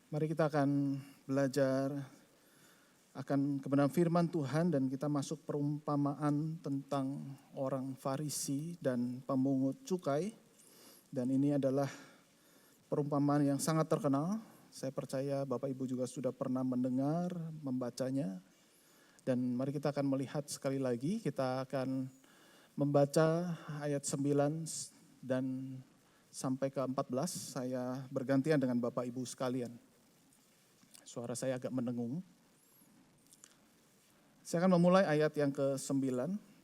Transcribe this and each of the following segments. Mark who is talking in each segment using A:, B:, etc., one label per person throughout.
A: Mari kita akan belajar akan kebenaran firman Tuhan dan kita masuk perumpamaan tentang orang Farisi dan pemungut cukai. Dan ini adalah perumpamaan yang sangat terkenal. Saya percaya Bapak Ibu juga sudah pernah mendengar, membacanya. Dan mari kita akan melihat sekali lagi, kita akan membaca ayat 9 dan sampai ke 14. Saya bergantian dengan Bapak Ibu sekalian. Suara saya agak mendengung. Saya akan memulai ayat yang ke-9,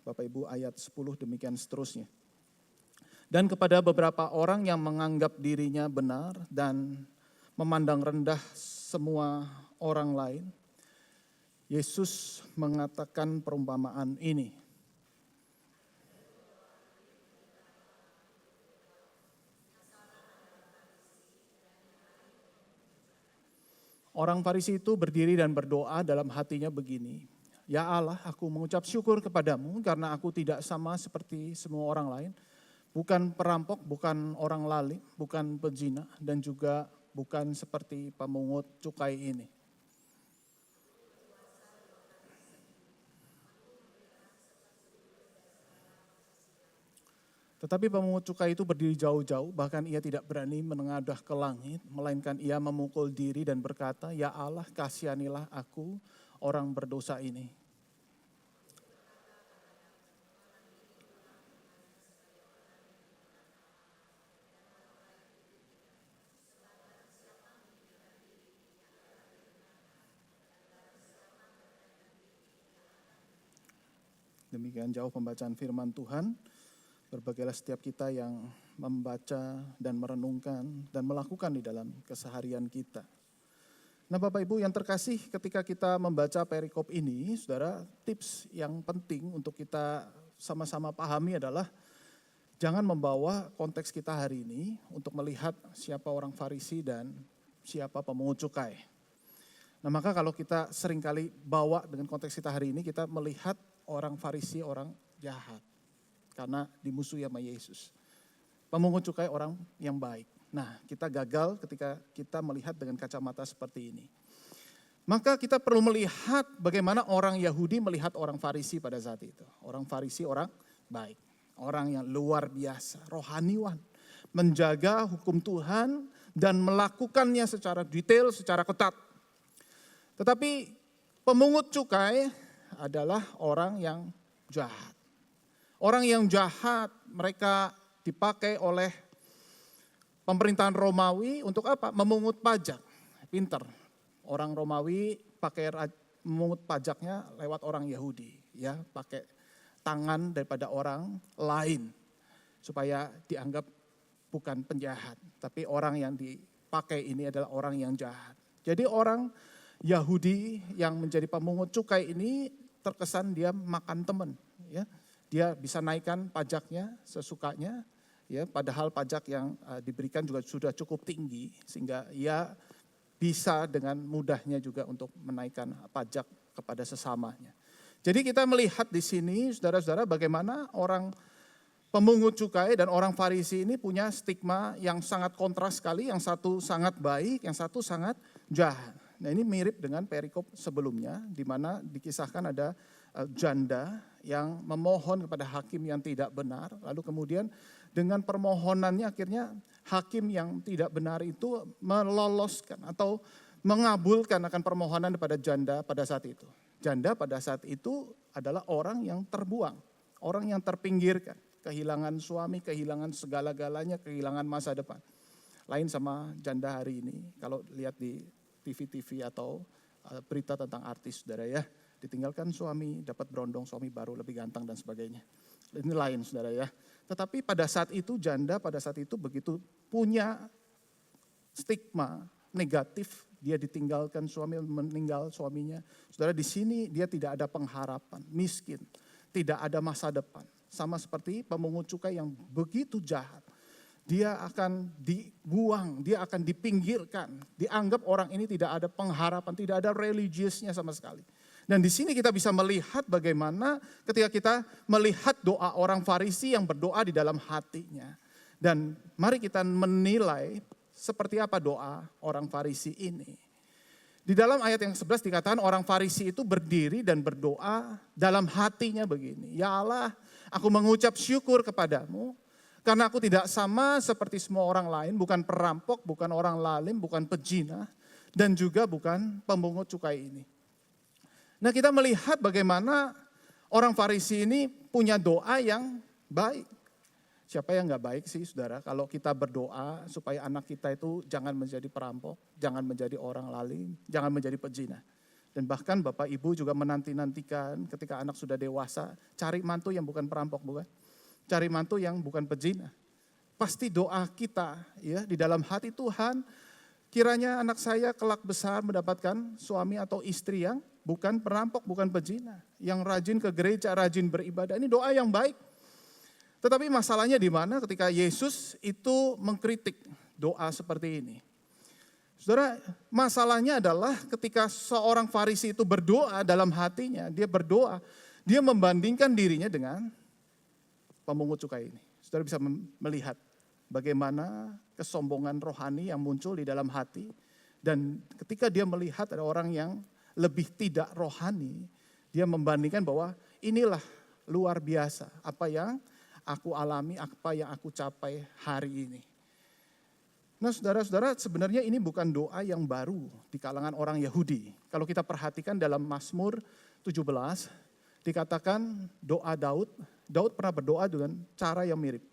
A: Bapak Ibu ayat 10 demikian seterusnya. Dan kepada beberapa orang yang menganggap dirinya benar dan memandang rendah semua orang lain, Yesus mengatakan perumpamaan ini. Orang Farisi itu berdiri dan berdoa dalam hatinya begini, "Ya Allah, aku mengucap syukur kepadamu karena aku tidak sama seperti semua orang lain. Bukan perampok, bukan orang lalim, bukan pezina, dan juga bukan seperti pemungut cukai ini." Tetapi pemungut cukai itu berdiri jauh-jauh, bahkan ia tidak berani menengadah ke langit, melainkan ia memukul diri dan berkata, "Ya Allah, kasihanilah aku, orang berdosa ini." Demikian jauh pembacaan firman Tuhan. Berbagailah setiap kita yang membaca dan merenungkan dan melakukan di dalam keseharian kita. Nah Bapak Ibu yang terkasih, ketika kita membaca perikop ini, saudara, tips yang penting untuk kita sama-sama pahami adalah jangan membawa konteks kita hari ini untuk melihat siapa orang Farisi dan siapa pemungut cukai. Nah maka kalau kita seringkali bawa dengan konteks kita hari ini, kita melihat orang Farisi orang jahat. Karena dimusuhi sama Yesus. Pemungut cukai orang yang baik. Nah, kita gagal ketika kita melihat dengan kacamata seperti ini. Maka kita perlu melihat bagaimana orang Yahudi melihat orang Farisi pada saat itu. Orang Farisi orang baik. Orang yang luar biasa, rohaniwan. Menjaga hukum Tuhan dan melakukannya secara detail, secara ketat. Tetapi pemungut cukai adalah orang yang jahat. Orang yang jahat mereka dipakai oleh pemerintahan Romawi untuk apa? Memungut pajak. Pinter. Orang Romawi pakai memungut pajaknya lewat orang Yahudi. Ya, pakai tangan daripada orang lain. Supaya dianggap bukan penjahat. Tapi orang yang dipakai ini adalah orang yang jahat. Jadi orang Yahudi yang menjadi pemungut cukai ini terkesan dia makan teman. Ya. Dia bisa naikkan pajaknya sesukanya, ya, padahal pajak yang diberikan juga sudah cukup tinggi sehingga ia bisa dengan mudahnya juga untuk menaikkan pajak kepada sesamanya. Jadi kita melihat di sini, saudara-saudara, bagaimana orang pemungut cukai dan orang Farisi ini punya stigma yang sangat kontras sekali, yang satu sangat baik, yang satu sangat jahat. Nah ini mirip dengan perikop sebelumnya, di mana dikisahkan ada janda yang memohon kepada hakim yang tidak benar, lalu kemudian dengan permohonannya akhirnya hakim yang tidak benar itu meloloskan atau mengabulkan akan permohonan kepada janda pada saat itu. Janda pada saat itu adalah orang yang terbuang, orang yang terpinggirkan, kehilangan suami, kehilangan segala-galanya, kehilangan masa depan. Lain sama janda hari ini, kalau lihat di TV-TV atau berita tentang artis, saudara ya. Ditinggalkan suami, dapat berondong suami baru lebih ganteng dan sebagainya. Ini lain saudara ya. Tetapi pada saat itu janda pada saat itu begitu punya stigma negatif, dia ditinggalkan suami, meninggal suaminya. Saudara di sini dia tidak ada pengharapan, miskin, tidak ada masa depan. Sama seperti pemungut cukai yang begitu jahat. Dia akan dibuang, dia akan dipinggirkan. Dianggap orang ini tidak ada pengharapan, tidak ada religiusnya sama sekali. Dan di sini kita bisa melihat bagaimana ketika kita melihat doa orang Farisi yang berdoa di dalam hatinya. Dan mari kita menilai seperti apa doa orang Farisi ini. Di dalam ayat yang 11 dikatakan orang Farisi itu berdiri dan berdoa dalam hatinya begini. Ya Allah, aku mengucap syukur kepadamu karena aku tidak sama seperti semua orang lain, bukan perampok, bukan orang lalim, bukan pezina, dan juga bukan pemungut cukai ini. Nah, kita melihat bagaimana orang Farisi ini punya doa yang baik. Siapa yang gak baik sih saudara kalau kita berdoa supaya anak kita itu jangan menjadi perampok, jangan menjadi orang lalim, jangan menjadi pezina. Dan bahkan Bapak Ibu juga menanti-nantikan ketika anak sudah dewasa, cari mantu yang bukan perampok, bukan? Cari mantu yang bukan pezina. Pasti doa kita ya di dalam hati Tuhan, kiranya anak saya kelak besar mendapatkan suami atau istri yang bukan perampok, bukan pezina. Yang rajin ke gereja, rajin beribadah. Ini doa yang baik. Tetapi masalahnya di mana ketika Yesus itu mengkritik doa seperti ini. Saudara, masalahnya adalah ketika seorang Farisi itu berdoa dalam hatinya, dia berdoa, dia membandingkan dirinya dengan pemungut cukai ini. Saudara bisa melihat bagaimana kesombongan rohani yang muncul di dalam hati. Dan ketika dia melihat ada orang yang lebih tidak rohani, dia membandingkan bahwa inilah luar biasa apa yang aku alami, apa yang aku capai hari ini. Nah saudara-saudara, sebenarnya ini bukan doa yang baru di kalangan orang Yahudi. Kalau kita perhatikan dalam Mazmur 17, dikatakan doa Daud pernah berdoa dengan cara yang mirip.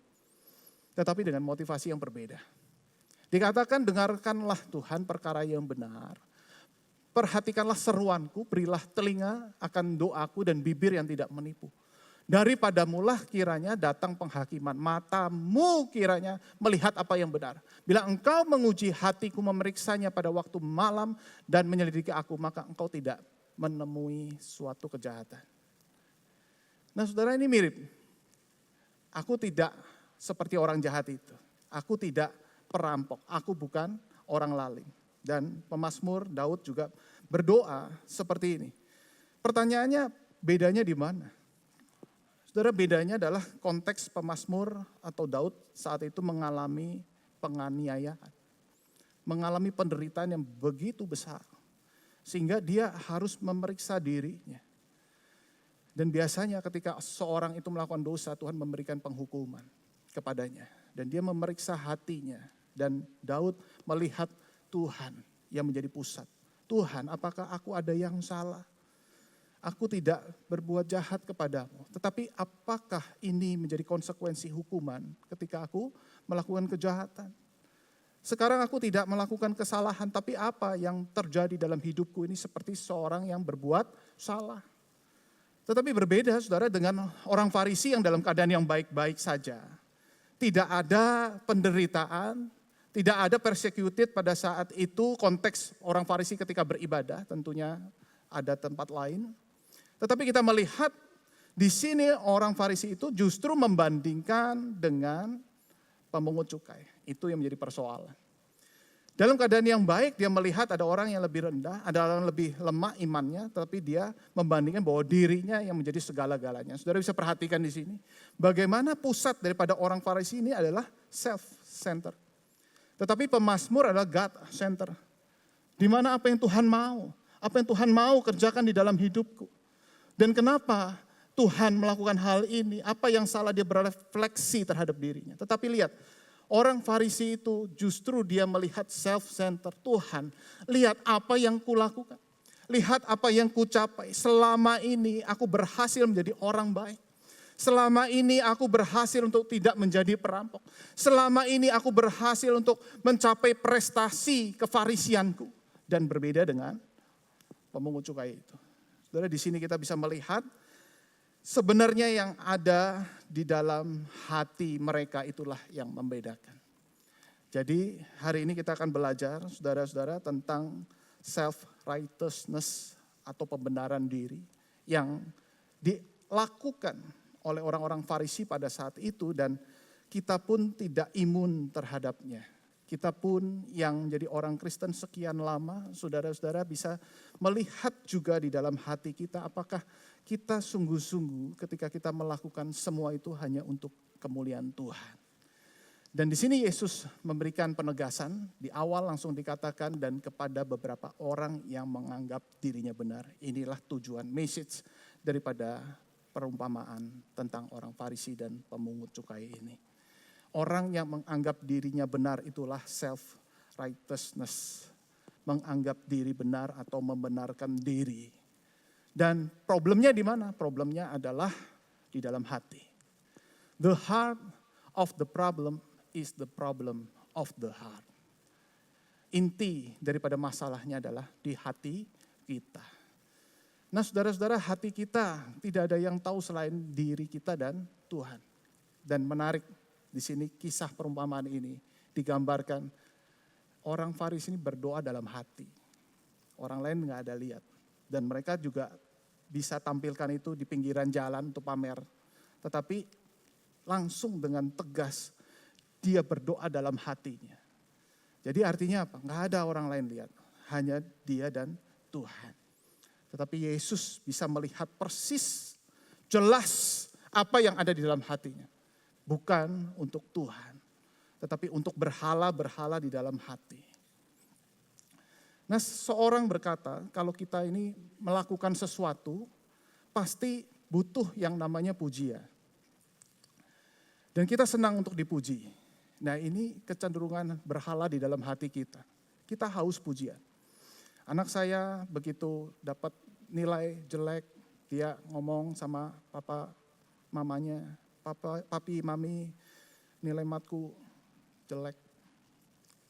A: Tetapi dengan motivasi yang berbeda. Dikatakan dengarkanlah Tuhan perkara yang benar. Perhatikanlah seruanku, berilah telinga akan doaku dan bibir yang tidak menipu. Daripadamulah kiranya datang penghakiman, matamu kiranya melihat apa yang benar. Bila engkau menguji hatiku, memeriksanya pada waktu malam dan menyelidiki aku, maka engkau tidak menemui suatu kejahatan. Nah saudara, ini mirip. Aku tidak seperti orang jahat itu. Aku tidak perampok, aku bukan orang lalim. Dan pemazmur Daud juga berdoa seperti ini. Pertanyaannya bedanya di mana? Saudara, bedanya adalah konteks pemazmur atau Daud saat itu mengalami penganiayaan. Mengalami penderitaan yang begitu besar. Sehingga dia harus memeriksa dirinya. Dan biasanya ketika seorang itu melakukan dosa, Tuhan memberikan penghukuman kepadanya. Dan dia memeriksa hatinya. Dan Daud melihat Tuhan yang menjadi pusat. Tuhan, apakah aku ada yang salah? Aku tidak berbuat jahat kepadamu. Tetapi apakah ini menjadi konsekuensi hukuman ketika aku melakukan kejahatan? Sekarang aku tidak melakukan kesalahan, tapi apa yang terjadi dalam hidupku ini seperti seorang yang berbuat salah. Tetapi berbeda saudara dengan orang Farisi yang dalam keadaan yang baik-baik saja. Tidak ada penderitaan, tidak ada persecuted pada saat itu. Konteks orang Farisi ketika beribadah tentunya ada tempat lain. Tetapi kita melihat di sini orang Farisi itu justru membandingkan dengan pemungut cukai. Itu yang menjadi persoalan. Dalam keadaan yang baik dia melihat ada orang yang lebih rendah, ada orang yang lebih lemah imannya, tetapi dia membandingkan bahwa dirinya yang menjadi segala-galanya. Saudara bisa perhatikan di sini, bagaimana pusat daripada orang Farisi ini adalah self-center. Tetapi pemazmur adalah God-center. Di mana apa yang Tuhan mau, apa yang Tuhan mau kerjakan di dalam hidupku. Dan kenapa Tuhan melakukan hal ini, apa yang salah dia berefleksi terhadap dirinya. Tetapi lihat, orang Farisi itu justru dia melihat self-center. Tuhan, lihat apa yang kulakukan. Lihat apa yang kucapai. Selama ini aku berhasil menjadi orang baik. Selama ini aku berhasil untuk tidak menjadi perampok. Selama ini aku berhasil untuk mencapai prestasi kefarisianku. Dan berbeda dengan pemungut cukai itu. Saudara, di sini kita bisa melihat sebenarnya yang ada di dalam hati mereka itulah yang membedakan. Jadi hari ini kita akan belajar saudara-saudara tentang self-righteousness atau pembenaran diri yang dilakukan oleh orang-orang Farisi pada saat itu dan kita pun tidak imun terhadapnya. Kita pun yang jadi orang Kristen sekian lama, saudara-saudara bisa melihat juga di dalam hati kita apakah kita sungguh-sungguh ketika kita melakukan semua itu hanya untuk kemuliaan Tuhan. Dan di sini Yesus memberikan penegasan, di awal langsung dikatakan dan kepada beberapa orang yang menganggap dirinya benar. Inilah tujuan, message daripada perumpamaan tentang orang Farisi dan pemungut cukai ini. Orang yang menganggap dirinya benar itulah self-righteousness. Menganggap diri benar atau membenarkan diri. Dan problemnya di mana? Problemnya adalah di dalam hati. The heart of the problem is the problem of the heart. Inti daripada masalahnya adalah di hati kita. Nah saudara-saudara, hati kita tidak ada yang tahu selain diri kita dan Tuhan. Dan menarik di sini kisah perumpamaan ini digambarkan orang Farisi ini berdoa dalam hati. Orang lain nggak ada lihat. Dan mereka juga bisa tampilkan itu di pinggiran jalan untuk pamer. Tetapi langsung dengan tegas dia berdoa dalam hatinya. Jadi artinya apa? Nggak ada orang lain lihat. Hanya dia dan Tuhan. Tetapi Yesus bisa melihat persis, jelas apa yang ada di dalam hatinya. Bukan untuk Tuhan. Tetapi untuk berhala-berhala di dalam hati. Nah seorang berkata, kalau kita ini melakukan sesuatu, pasti butuh yang namanya pujian. Dan kita senang untuk dipuji. Nah ini kecenderungan berhala di dalam hati kita. Kita haus pujian. Anak saya begitu dapat nilai jelek, dia ngomong sama papa mamanya, papi mami nilai matku jelek.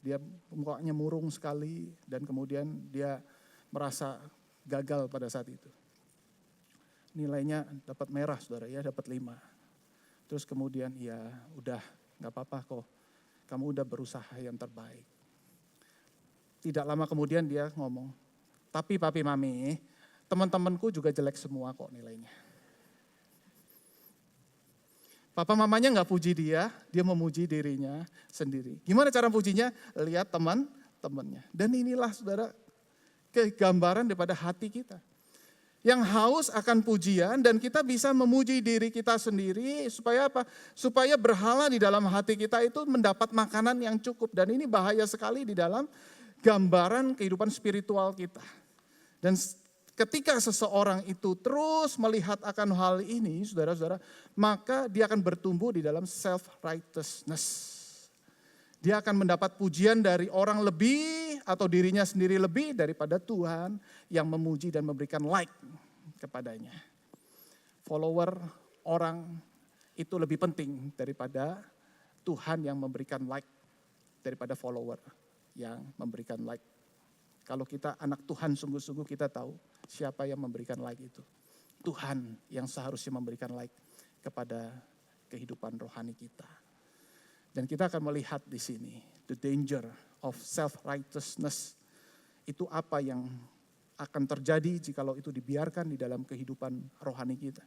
A: Dia mukanya murung sekali dan kemudian dia merasa gagal pada saat itu. Nilainya dapat merah saudara ya, dapat 5. Terus kemudian ya udah gak apa-apa kok. Kamu udah berusaha yang terbaik. Tidak lama kemudian dia ngomong, tapi papi mami, teman-temanku juga jelek semua kok nilainya. Papa mamanya gak puji dia memuji dirinya sendiri. Gimana cara pujinya? Lihat teman-temannya. Dan inilah saudara, kegambaran daripada hati kita. Yang haus akan pujian dan kita bisa memuji diri kita sendiri supaya apa? Supaya berhala di dalam hati kita itu mendapat makanan yang cukup. Dan ini bahaya sekali di dalam gambaran kehidupan spiritual kita. Dan ketika seseorang itu terus melihat akan hal ini, saudara-saudara, maka dia akan bertumbuh di dalam self-righteousness. Dia akan mendapat pujian dari orang lebih atau dirinya sendiri lebih daripada Tuhan yang memuji dan memberikan like kepadanya. Follower orang itu lebih penting daripada Tuhan yang memberikan like daripada follower yang memberikan like. Kalau kita anak Tuhan sungguh-sungguh kita tahu siapa yang memberikan like itu. Tuhan yang seharusnya memberikan like kepada kehidupan rohani kita. Dan kita akan melihat di sini the danger of self-righteousness. Itu apa yang akan terjadi jikalau itu dibiarkan di dalam kehidupan rohani kita.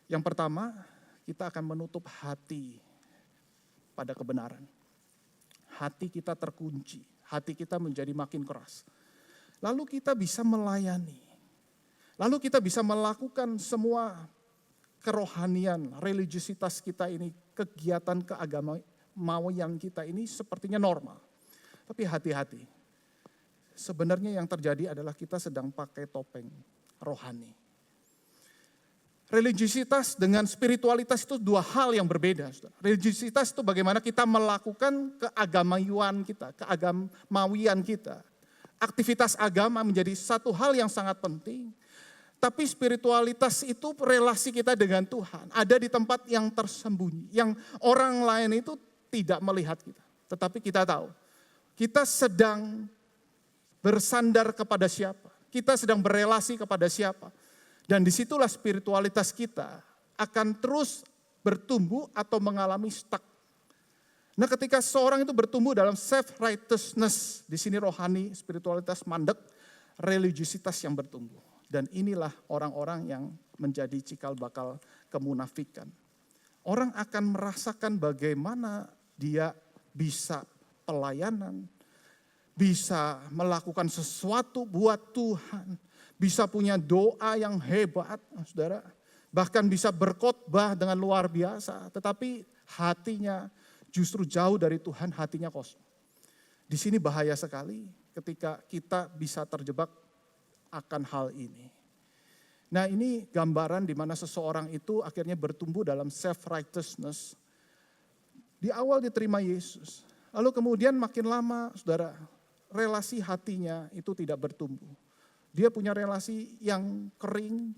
A: Yang pertama, kita akan menutup hati pada kebenaran. Hati kita terkunci, hati kita menjadi makin keras. Lalu kita bisa melayani. Lalu kita bisa melakukan semua kerohanian, religiusitas kita ini, kegiatan keagamaan kita ini sepertinya normal. Tapi hati-hati. Sebenarnya yang terjadi adalah kita sedang pakai topeng rohani. Religiusitas dengan spiritualitas itu dua hal yang berbeda. Religiusitas itu bagaimana kita melakukan keagamawian kita. Aktivitas agama menjadi satu hal yang sangat penting. Tapi spiritualitas itu relasi kita dengan Tuhan. Ada di tempat yang tersembunyi. Yang orang lain itu tidak melihat kita. Tetapi kita tahu. Kita sedang bersandar kepada siapa. Kita sedang berelasi kepada siapa. Dan disitulah spiritualitas kita akan terus bertumbuh atau mengalami stuck. Nah ketika seorang itu bertumbuh dalam self-righteousness. Di sini rohani, spiritualitas mandek, religiusitas yang bertumbuh. Dan inilah orang-orang yang menjadi cikal bakal kemunafikan. Orang akan merasakan bagaimana dia bisa pelayanan, bisa melakukan sesuatu buat Tuhan, bisa punya doa yang hebat, saudara. Bahkan bisa berkhotbah dengan luar biasa, tetapi hatinya justru jauh dari Tuhan, hatinya kosong. Di sini bahaya sekali ketika kita bisa terjebak akan hal ini. Nah, ini gambaran di mana seseorang itu akhirnya bertumbuh dalam self-righteousness. Di awal diterima Yesus, lalu kemudian makin lama, saudara, relasi hatinya itu tidak bertumbuh. Dia punya relasi yang kering,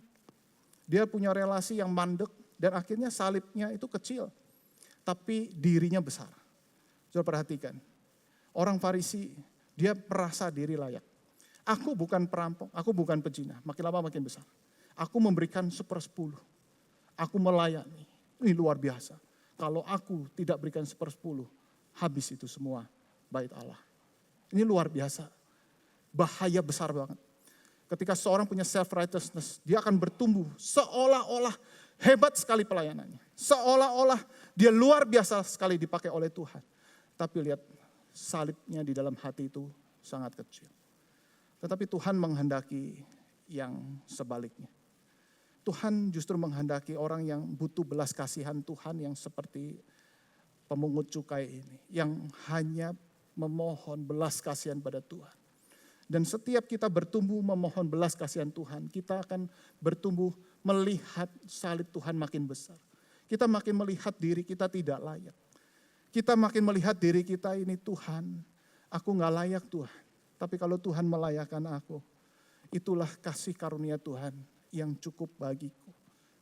A: dia punya relasi yang mandek, dan akhirnya salibnya itu kecil, tapi dirinya besar. Saudara perhatikan, orang Farisi, dia merasa diri layak. Aku bukan perampok, aku bukan pezina, makin lama makin besar. Aku memberikan 1/10, aku melayani, ini luar biasa. Kalau aku tidak berikan 1/10, habis itu semua bait Allah. Ini luar biasa, bahaya besar banget. Ketika seorang punya self-righteousness, dia akan bertumbuh seolah-olah hebat sekali pelayanannya. Seolah-olah dia luar biasa sekali dipakai oleh Tuhan. Tapi lihat, salibnya di dalam hati itu sangat kecil. Tetapi Tuhan menghendaki yang sebaliknya. Tuhan justru menghendaki orang yang butuh belas kasihan Tuhan yang seperti pemungut cukai ini. Yang hanya memohon belas kasihan pada Tuhan. Dan setiap kita bertumbuh memohon belas kasihan Tuhan, kita akan bertumbuh melihat salib Tuhan makin besar. Kita makin melihat diri kita tidak layak. Kita makin melihat diri kita ini, Tuhan, aku gak layak Tuhan. Tapi kalau Tuhan melayakkan aku, itulah kasih karunia Tuhan yang cukup bagiku.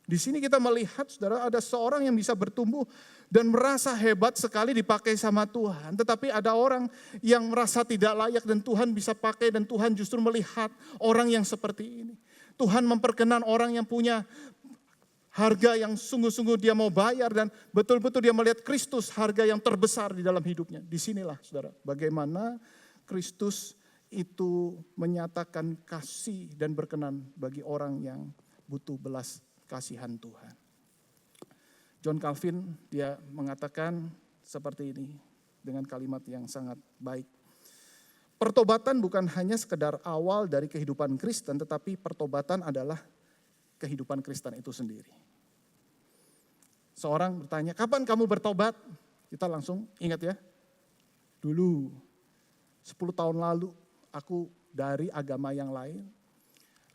A: Di sini kita melihat, saudara, ada seorang yang bisa bertumbuh dan merasa hebat sekali dipakai sama Tuhan. Tetapi ada orang yang merasa tidak layak dan Tuhan bisa pakai, dan Tuhan justru melihat orang yang seperti ini. Tuhan memperkenan orang yang punya harga yang sungguh-sungguh dia mau bayar, dan betul-betul dia melihat Kristus, harga yang terbesar di dalam hidupnya. Disinilah, saudara, bagaimana Kristus itu menyatakan kasih dan berkenan bagi orang yang butuh belas kasihan Tuhan. John Calvin, dia mengatakan seperti ini dengan kalimat yang sangat baik. Pertobatan bukan hanya sekedar awal dari kehidupan Kristen, tetapi pertobatan adalah kehidupan Kristen itu sendiri. Seorang bertanya, kapan kamu bertobat? Kita langsung ingat ya, dulu 10 tahun lalu aku dari agama yang lain,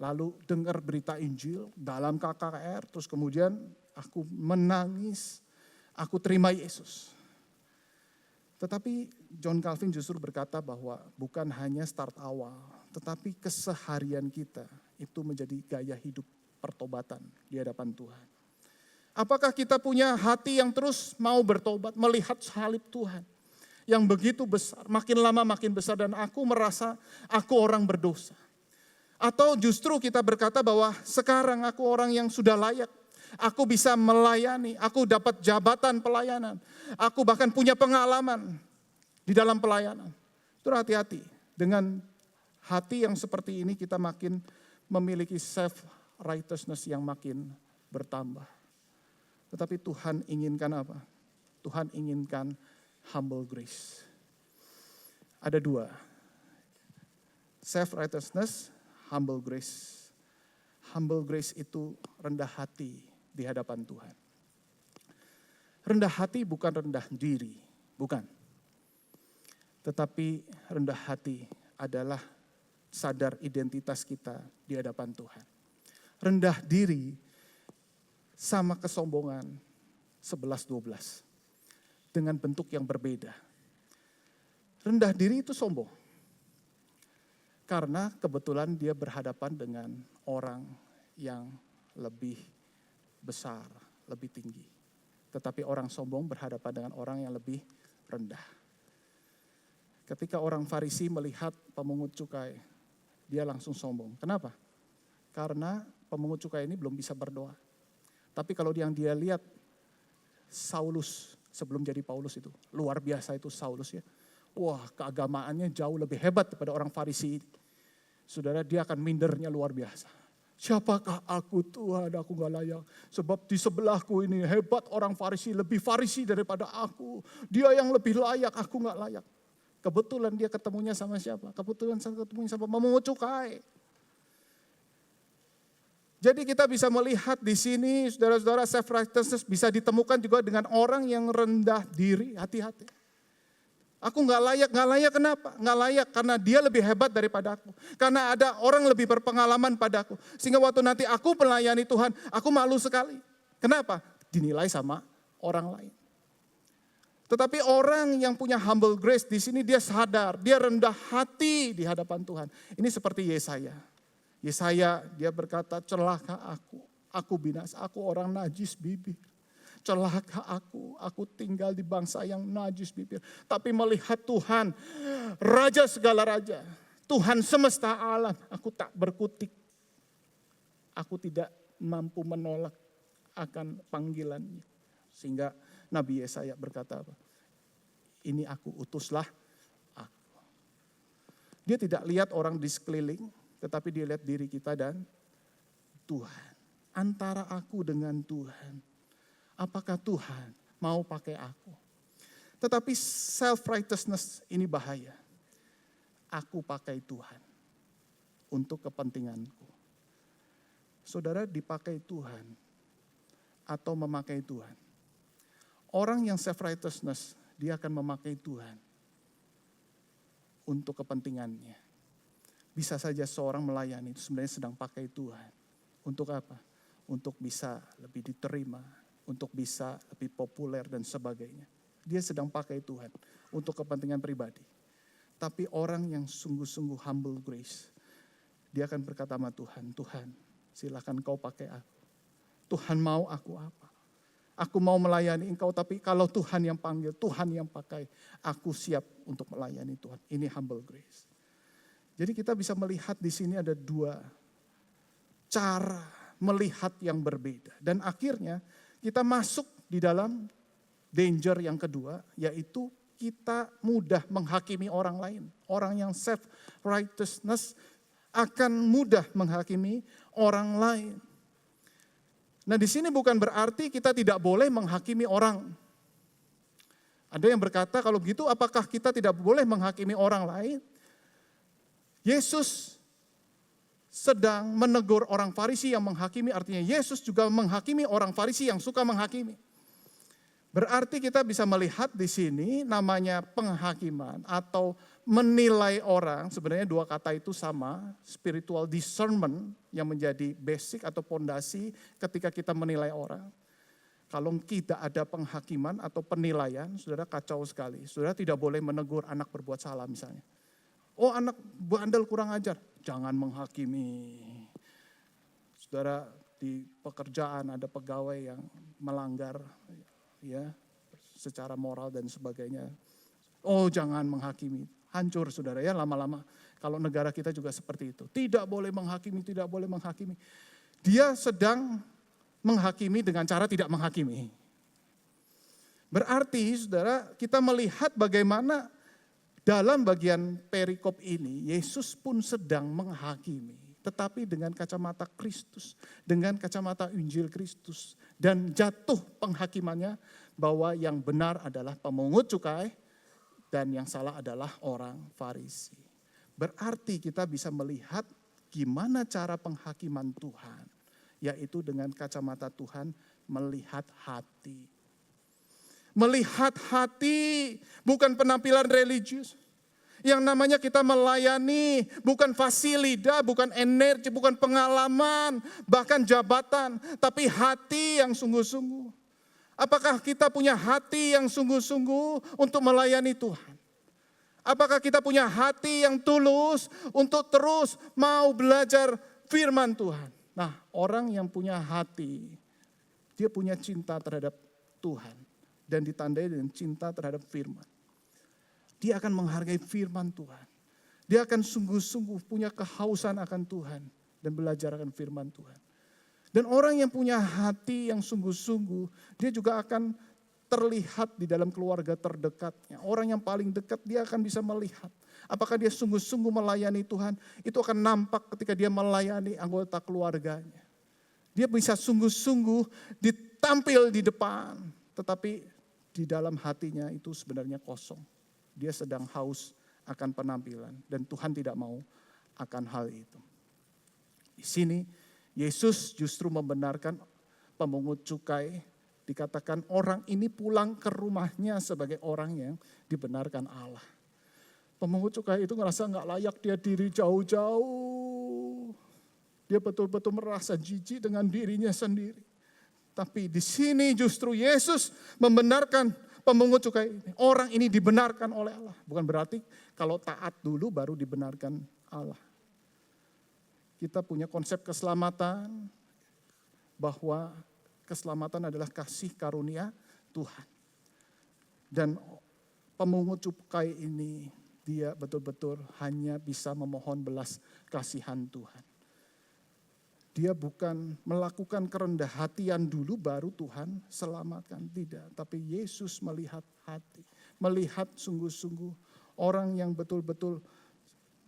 A: lalu dengar berita Injil dalam KKR, terus kemudian aku menangis, aku terima Yesus. Tetapi John Calvin justru berkata bahwa bukan hanya start awal, tetapi keseharian kita itu menjadi gaya hidup pertobatan di hadapan Tuhan. Apakah kita punya hati yang terus mau bertobat, melihat salib Tuhan yang begitu besar, makin lama makin besar, dan aku merasa aku orang berdosa. Atau justru kita berkata bahwa sekarang aku orang yang sudah layak, aku bisa melayani, aku dapat jabatan pelayanan, aku bahkan punya pengalaman di dalam pelayanan. Itu hati-hati, dengan hati yang seperti ini kita makin memiliki self-righteousness yang makin bertambah. Tetapi Tuhan inginkan apa? Tuhan inginkan humble grace. Ada dua, self-righteousness, humble grace. Humble grace itu rendah hati di hadapan Tuhan. Rendah hati bukan rendah diri, bukan. Tetapi rendah hati adalah sadar identitas kita di hadapan Tuhan. Rendah diri sama kesombongan 11-12 dengan bentuk yang berbeda. Rendah diri itu sombong. Karena kebetulan dia berhadapan dengan orang yang lebih besar, lebih tinggi. Tetapi orang sombong berhadapan dengan orang yang lebih rendah. Ketika orang Farisi melihat pemungut cukai, dia langsung sombong. Kenapa? Karena pemungut cukai ini belum bisa berdoa. Tapi kalau yang dia lihat, Saulus sebelum jadi Paulus itu, luar biasa itu Saulus ya. Wah, keagamaannya jauh lebih hebat daripada orang Farisi. Saudara, dia akan mindernya luar biasa. Siapakah aku Tuhan, aku gak layak. Sebab di sebelahku ini hebat orang Farisi, lebih Farisi daripada aku. Dia yang lebih layak, aku gak layak. Kebetulan dia ketemunya sama siapa? Kebetulan ketemunya sama pemungut cukai. Jadi kita bisa melihat di sini, saudara-saudara, self-righteousness bisa ditemukan juga dengan orang yang rendah diri, hati-hati. Aku nggak layak kenapa? Nggak layak karena dia lebih hebat daripada aku. Karena ada orang lebih berpengalaman padaku. Sehingga waktu nanti aku melayani Tuhan, aku malu sekali. Kenapa? Dinilai sama orang lain. Tetapi orang yang punya humble grace di sini dia sadar, dia rendah hati di hadapan Tuhan. Ini seperti Yesaya. Yesaya dia berkata, celaka aku binasa, aku orang najis bibir. Celaka aku tinggal di bangsa yang najis bibir. Tapi melihat Tuhan, Raja segala raja, Tuhan semesta alam, aku tak berkutik. Aku tidak mampu menolak akan panggilannya. Sehingga Nabi Yesaya berkata apa? Ini aku, utuslah aku. Dia tidak lihat orang di sekeliling, tetapi dia lihat diri kita dan Tuhan. Antara aku dengan Tuhan. Apakah Tuhan mau pakai aku? Tetapi self-righteousness ini bahaya. Aku pakai Tuhan untuk kepentinganku. Saudara, dipakai Tuhan atau memakai Tuhan. Orang yang self-righteousness, dia akan memakai Tuhan untuk kepentingannya. Bisa saja seorang melayani itu sebenarnya sedang pakai Tuhan. Untuk apa? Untuk bisa lebih diterima, untuk bisa lebih populer dan sebagainya. Dia sedang pakai Tuhan untuk kepentingan pribadi. Tapi orang yang sungguh-sungguh humble grace, dia akan berkata sama Tuhan, Tuhan silakan kau pakai aku. Tuhan mau aku apa? Aku mau melayani engkau, tapi kalau Tuhan yang panggil, Tuhan yang pakai, aku siap untuk melayani Tuhan. Ini humble grace. Jadi kita bisa melihat di sini ada dua cara melihat yang berbeda. Dan akhirnya kita masuk di dalam danger yang kedua, yaitu kita mudah menghakimi orang lain. Orang yang self-righteousness akan mudah menghakimi orang lain. Nah di sini bukan berarti kita tidak boleh menghakimi orang. Ada yang berkata kalau begitu apakah kita tidak boleh menghakimi orang lain? Yesus sedang menegur orang Farisi yang menghakimi, artinya Yesus juga menghakimi orang Farisi yang suka menghakimi. Berarti kita bisa melihat di sini namanya penghakiman atau menilai orang, sebenarnya dua kata itu sama, spiritual discernment yang menjadi basic atau pondasi ketika kita menilai orang. Kalau tidak ada penghakiman atau penilaian, saudara kacau sekali. Saudara tidak boleh menegur anak berbuat salah misalnya. Oh anak bandel kurang ajar, jangan menghakimi. Saudara di pekerjaan ada pegawai yang melanggar ya secara moral dan sebagainya. Oh jangan menghakimi, hancur saudara ya lama-lama. Kalau negara kita juga seperti itu. Tidak boleh menghakimi, tidak boleh menghakimi. Dia sedang menghakimi dengan cara tidak menghakimi. Berarti saudara kita melihat bagaimana dalam bagian perikop ini, Yesus pun sedang menghakimi. Tetapi dengan kacamata Kristus, dengan kacamata Injil Kristus. Dan jatuh penghakimannya bahwa yang benar adalah pemungut cukai dan yang salah adalah orang Farisi. Berarti kita bisa melihat gimana cara penghakiman Tuhan. Yaitu dengan kacamata Tuhan melihat hati. Melihat hati, bukan penampilan religius. Yang namanya kita melayani, bukan fasilida, bukan energi, bukan pengalaman, bahkan jabatan. Tapi hati yang sungguh-sungguh. Apakah kita punya hati yang sungguh-sungguh untuk melayani Tuhan? Apakah kita punya hati yang tulus untuk terus mau belajar firman Tuhan? Nah, orang yang punya hati, dia punya cinta terhadap Tuhan. Dan ditandai dengan cinta terhadap firman. Dia akan menghargai firman Tuhan. Dia akan sungguh-sungguh punya kehausan akan Tuhan. Dan belajar akan firman Tuhan. Dan orang yang punya hati yang sungguh-sungguh, dia juga akan terlihat di dalam keluarga terdekatnya. Orang yang paling dekat dia akan bisa melihat. Apakah dia sungguh-sungguh melayani Tuhan, itu akan nampak ketika dia melayani anggota keluarganya. Dia bisa sungguh-sungguh ditampil di depan. Tetapi di dalam hatinya itu sebenarnya kosong. Dia sedang haus akan penampilan dan Tuhan tidak mau akan hal itu. Di sini Yesus justru membenarkan pemungut cukai. Dikatakan orang ini pulang ke rumahnya sebagai orang yang dibenarkan Allah. Pemungut cukai itu ngerasa gak layak, dia diri jauh-jauh. Dia betul-betul merasa jijik dengan dirinya sendiri. Tapi di sini justru Yesus membenarkan pemungut cukai ini. Orang ini dibenarkan oleh Allah. Bukan berarti kalau taat dulu baru dibenarkan Allah. Kita punya konsep keselamatan, bahwa keselamatan adalah kasih karunia Tuhan. Dan pemungut cukai ini, dia betul-betul hanya bisa memohon belas kasihan Tuhan. Dia bukan melakukan kerendah hatian dulu baru Tuhan selamatkan. Tidak, tapi Yesus melihat hati. Melihat sungguh-sungguh orang yang betul-betul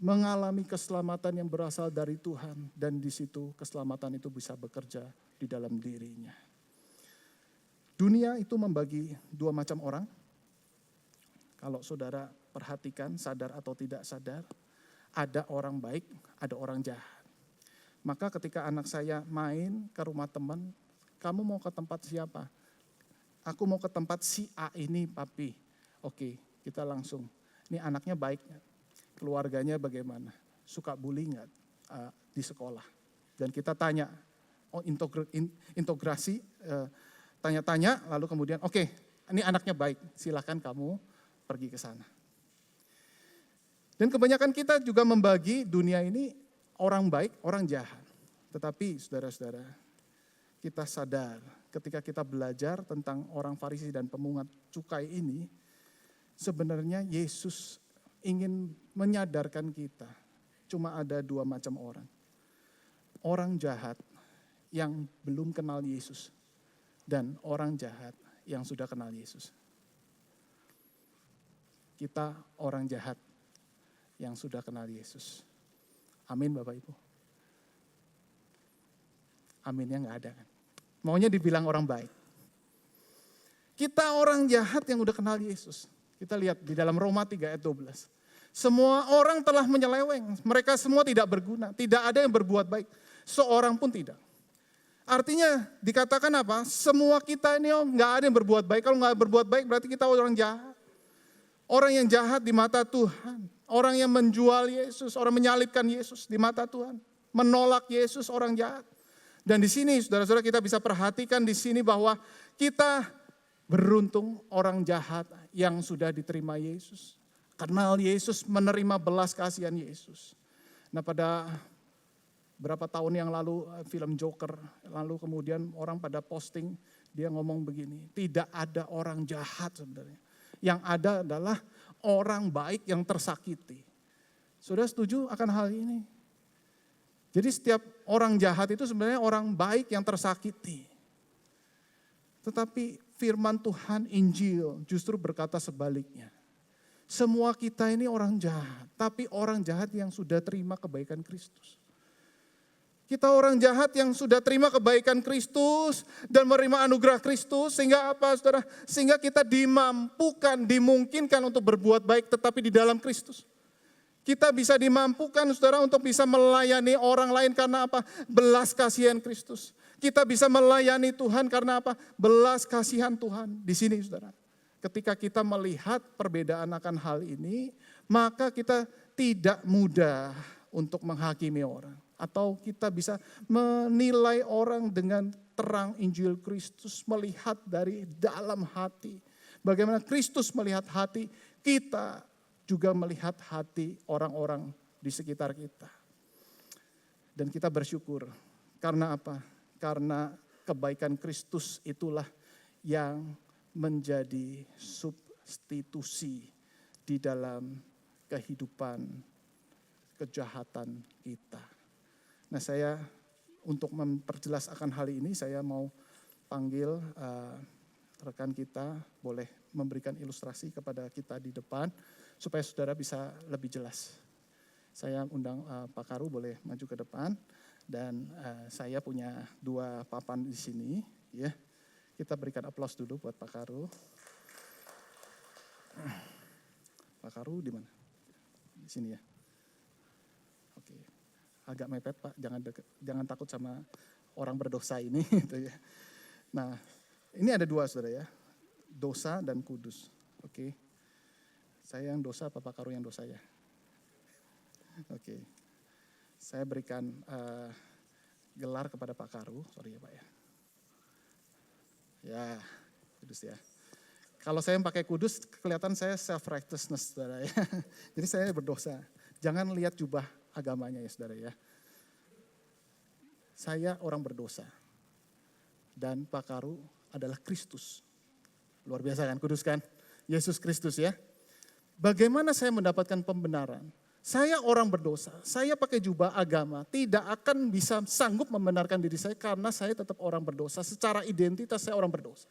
A: mengalami keselamatan yang berasal dari Tuhan. Dan di situ keselamatan itu bisa bekerja di dalam dirinya. Dunia itu membagi dua macam orang. Kalau saudara perhatikan, sadar atau tidak sadar, ada orang baik, ada orang jahat. Maka ketika anak saya main ke rumah teman, kamu mau ke tempat siapa? Aku mau ke tempat si A ini, papi. Oke, kita langsung. Ini anaknya baik, keluarganya bagaimana? Suka bully nggak di sekolah? Dan kita tanya, integrasi, tanya-tanya, lalu kemudian oke, ini anaknya baik, silakan kamu pergi ke sana. Dan kebanyakan kita juga membagi dunia ini orang baik, orang jahat. Tetapi saudara-saudara, kita sadar ketika kita belajar tentang orang Farisi dan pemungut cukai ini, sebenarnya Yesus ingin menyadarkan kita, cuma ada dua macam orang. Orang jahat yang belum kenal Yesus dan orang jahat yang sudah kenal Yesus. Kita orang jahat yang sudah kenal Yesus. Amin Bapak Ibu. Aminnya gak ada kan. Maunya dibilang orang baik. Kita orang jahat yang udah kenal Yesus. Kita lihat di dalam Roma 3 ayat 12. Semua orang telah menyeleweng. Mereka semua tidak berguna. Tidak ada yang berbuat baik. Seorang pun tidak. Artinya dikatakan apa? Semua kita ini gak ada yang berbuat baik. Kalau gak berbuat baik berarti kita orang jahat. Orang yang jahat di mata Tuhan. Orang yang menjual Yesus, orang menyalibkan Yesus di mata Tuhan. Menolak Yesus, orang jahat. Dan di sini saudara-saudara kita bisa perhatikan di sini bahwa kita beruntung orang jahat yang sudah diterima Yesus. Kenal Yesus, menerima belas kasihan Yesus. Nah pada berapa tahun yang lalu film Joker, lalu kemudian orang pada posting, dia ngomong begini, tidak ada orang jahat sebenarnya. Yang ada adalah orang baik yang tersakiti. Saudara setuju akan hal ini? Jadi setiap orang jahat itu sebenarnya orang baik yang tersakiti. Tetapi firman Tuhan Injil justru berkata sebaliknya. Semua kita ini orang jahat, tapi orang jahat yang sudah terima kebaikan Kristus. Kita orang jahat yang sudah terima kebaikan Kristus dan menerima anugerah Kristus. Sehingga apa saudara? Sehingga kita dimampukan, dimungkinkan untuk berbuat baik tetapi di dalam Kristus. Kita bisa dimampukan saudara untuk bisa melayani orang lain karena apa? Belas kasihan Kristus. Kita bisa melayani Tuhan karena apa? Belas kasihan Tuhan. Di sini saudara. Ketika kita melihat perbedaan akan hal ini, maka kita tidak mudah untuk menghakimi orang. Atau kita bisa menilai orang dengan terang Injil Kristus, melihat dari dalam hati. Bagaimana Kristus melihat hati, kita juga melihat hati orang-orang di sekitar kita. Dan kita bersyukur, karena apa? Karena kebaikan Kristus itulah yang menjadi substitusi di dalam kehidupan kejahatan kita. Nah saya untuk memperjelas akan hal ini saya mau panggil rekan kita boleh memberikan ilustrasi kepada kita di depan supaya saudara bisa lebih jelas. Saya undang Pak Karu boleh maju ke depan dan saya punya dua papan di sini ya. Kita berikan aplaus dulu buat Pak Karu. Pak Karu di mana? Di sini ya. Oke. agak mepet Pak, jangan takut sama orang berdosa ini gitu ya. Nah, ini ada dua saudara ya, dosa dan kudus. Oke, saya yang dosa apa Pak Karu yang dosa ya? Oke, saya berikan gelar kepada Pak Karu, sorry ya Pak ya. Ya, kudus ya. Kalau saya yang pakai kudus, kelihatan saya self-righteousness saudara ya. Jadi saya berdosa. Jangan lihat jubah agamanya ya saudara ya. Saya orang berdosa. Dan Pak Karu adalah Kristus. Luar biasa kan, kudus kan? Yesus Kristus ya. Bagaimana saya mendapatkan pembenaran? Saya orang berdosa, saya pakai jubah agama, tidak akan bisa sanggup membenarkan diri saya karena saya tetap orang berdosa. Secara identitas saya orang berdosa.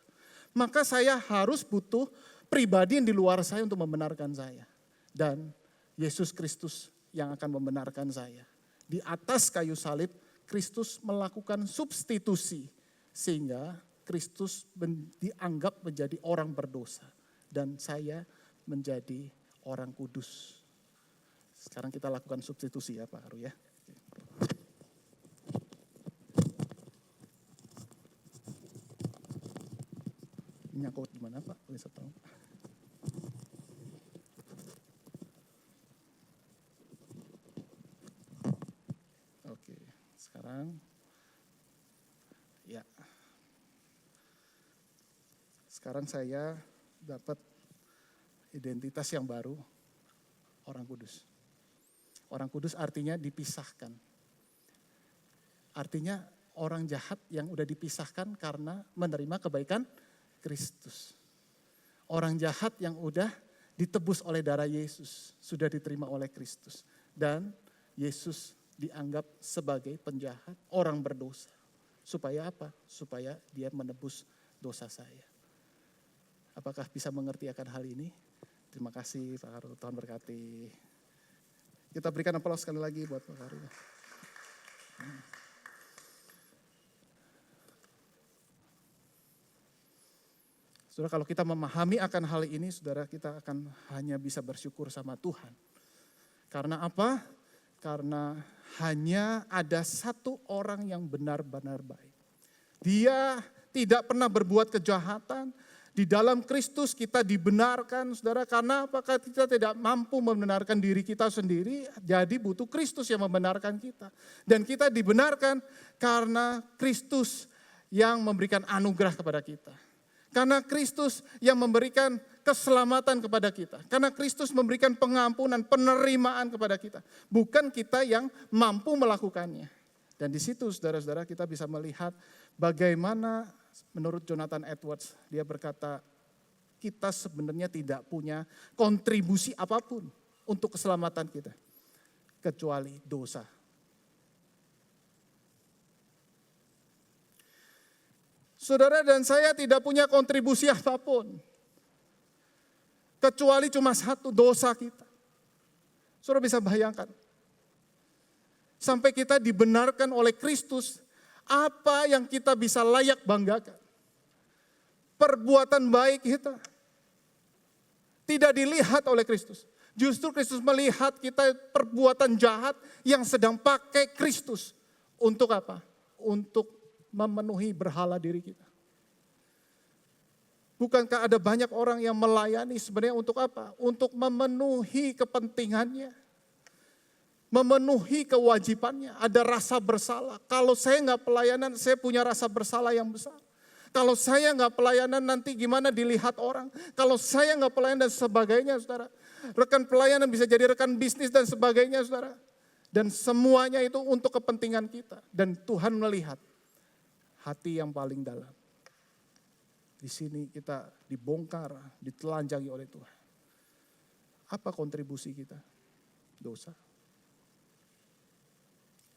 A: Maka saya harus butuh pribadi yang di luar saya untuk membenarkan saya. Dan Yesus Kristus yang akan membenarkan saya. Di atas kayu salib, Kristus melakukan substitusi. Sehingga Kristus dianggap menjadi orang berdosa. Dan saya menjadi orang kudus. Sekarang kita lakukan substitusi ya Pak Karu ya. Nyangkut gimana Pak? Bisa tahu. Oke, sekarang ya. Sekarang saya dapat identitas yang baru, orang kudus. Orang kudus artinya dipisahkan. Artinya orang jahat yang udah dipisahkan karena menerima kebaikan Kristus. Orang jahat yang udah ditebus oleh darah Yesus, sudah diterima oleh Kristus. Dan Yesus dianggap sebagai penjahat, orang berdosa. Supaya apa? Supaya dia menebus dosa saya. Apakah bisa mengerti akan hal ini? Terima kasih Pak Karu, Tuhan berkati. Kita berikan aplaus sekali lagi buat Pak Karu. Saudara, kalau kita memahami akan hal ini, saudara, kita akan hanya bisa bersyukur sama Tuhan. Karena apa? Karena hanya ada satu orang yang benar-benar baik. Dia tidak pernah berbuat kejahatan. Di dalam Kristus kita dibenarkan, saudara, karena apakah kita tidak mampu membenarkan diri kita sendiri, jadi butuh Kristus yang membenarkan kita. Dan kita dibenarkan karena Kristus yang memberikan anugerah kepada kita. Karena Kristus yang memberikan keselamatan kepada kita. Karena Kristus memberikan pengampunan, penerimaan kepada kita. Bukan kita yang mampu melakukannya. Dan di situ saudara-saudara kita bisa melihat bagaimana menurut Jonathan Edwards, dia berkata, kita sebenarnya tidak punya kontribusi apapun untuk keselamatan kita. Kecuali dosa. Saudara dan saya tidak punya kontribusi apapun. Kecuali cuma satu, dosa kita. Saudara bisa bayangkan. Sampai kita dibenarkan oleh Kristus, apa yang kita bisa layak banggakan? Perbuatan baik kita tidak dilihat oleh Kristus. Justru Kristus melihat kita perbuatan jahat yang sedang pakai Kristus. Untuk apa? Untuk memenuhi berhala diri kita. Bukankah ada banyak orang yang melayani sebenarnya untuk apa? Untuk memenuhi kepentingannya. Memenuhi kewajibannya, ada rasa bersalah. Kalau saya nggak pelayanan, saya punya rasa bersalah yang besar. Kalau saya nggak pelayanan, nanti gimana dilihat orang. Kalau saya nggak pelayanan dan sebagainya, saudara. Rekan pelayanan bisa jadi rekan bisnis dan sebagainya, saudara. Dan semuanya itu untuk kepentingan kita. Dan Tuhan melihat hati yang paling dalam. Di sini kita dibongkar, ditelanjangi oleh Tuhan. Apa kontribusi kita? Dosa.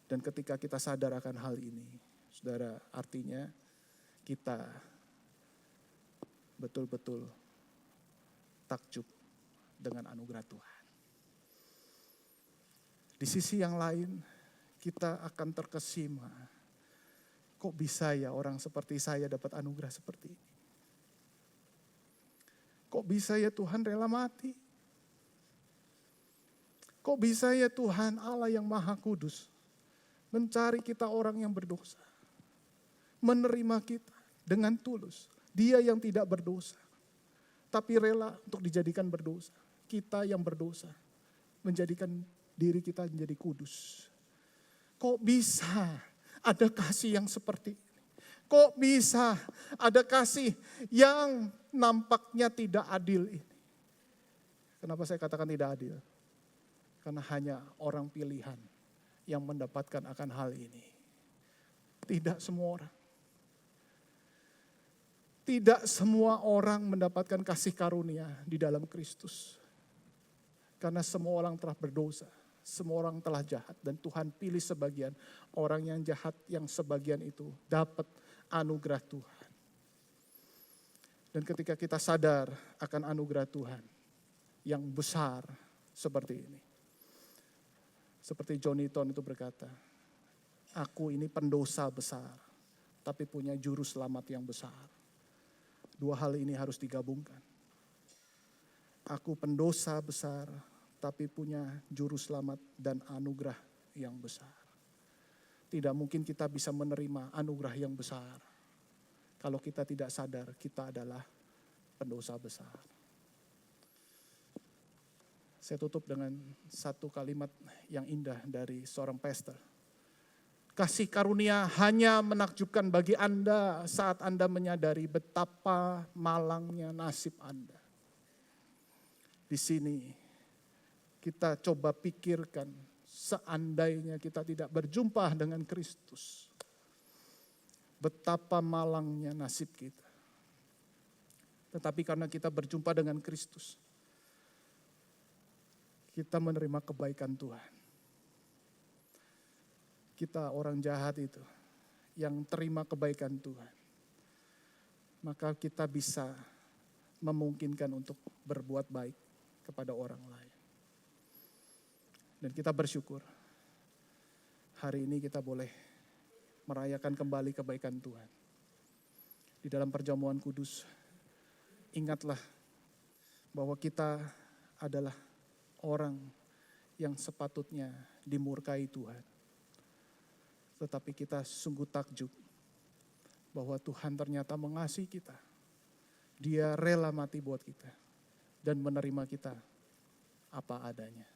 A: Dan ketika kita sadar akan hal ini, saudara, artinya kita betul-betul takjub dengan anugerah Tuhan. Di sisi yang lain, kita akan terkesima. Kok bisa ya orang seperti saya dapat anugerah seperti ini? Kok bisa ya Tuhan rela mati? Kok bisa ya Tuhan Allah yang Maha Kudus mencari kita orang yang berdosa, menerima kita dengan tulus. Dia yang tidak berdosa, tapi rela untuk dijadikan berdosa. Kita yang berdosa, menjadikan diri kita menjadi kudus. Kok bisa ada kasih yang seperti ini? Kok bisa ada kasih yang nampaknya tidak adil ini? Kenapa saya katakan tidak adil? Karena hanya orang pilihan yang mendapatkan akan hal ini. Tidak semua orang. Tidak semua orang mendapatkan kasih karunia di dalam Kristus. Karena semua orang telah berdosa. Semua orang telah jahat. Dan Tuhan pilih sebagian. Orang yang jahat yang sebagian itu dapat anugerah Tuhan. Dan ketika kita sadar akan anugerah Tuhan yang besar seperti ini. Seperti John Newton itu berkata, aku ini pendosa besar, tapi punya juru selamat yang besar. Dua hal ini harus digabungkan. Aku pendosa besar, tapi punya juru selamat dan anugerah yang besar. Tidak mungkin kita bisa menerima anugerah yang besar kalau kita tidak sadar kita adalah pendosa besar. Saya tutup dengan satu kalimat yang indah dari seorang pastor. Kasih karunia hanya menakjubkan bagi Anda saat Anda menyadari betapa malangnya nasib Anda. Di sini kita coba pikirkan seandainya kita tidak berjumpa dengan Kristus. Betapa malangnya nasib kita. Tetapi karena kita berjumpa dengan Kristus, kita menerima kebaikan Tuhan. Kita orang jahat itu yang terima kebaikan Tuhan. Maka kita bisa memungkinkan untuk berbuat baik kepada orang lain. Dan kita bersyukur hari ini kita boleh merayakan kembali kebaikan Tuhan. Di dalam perjamuan kudus, ingatlah bahwa kita adalah orang yang sepatutnya dimurkai Tuhan. Tetapi kita sungguh takjub bahwa Tuhan ternyata mengasihi kita. Dia rela mati buat kita dan menerima kita apa adanya.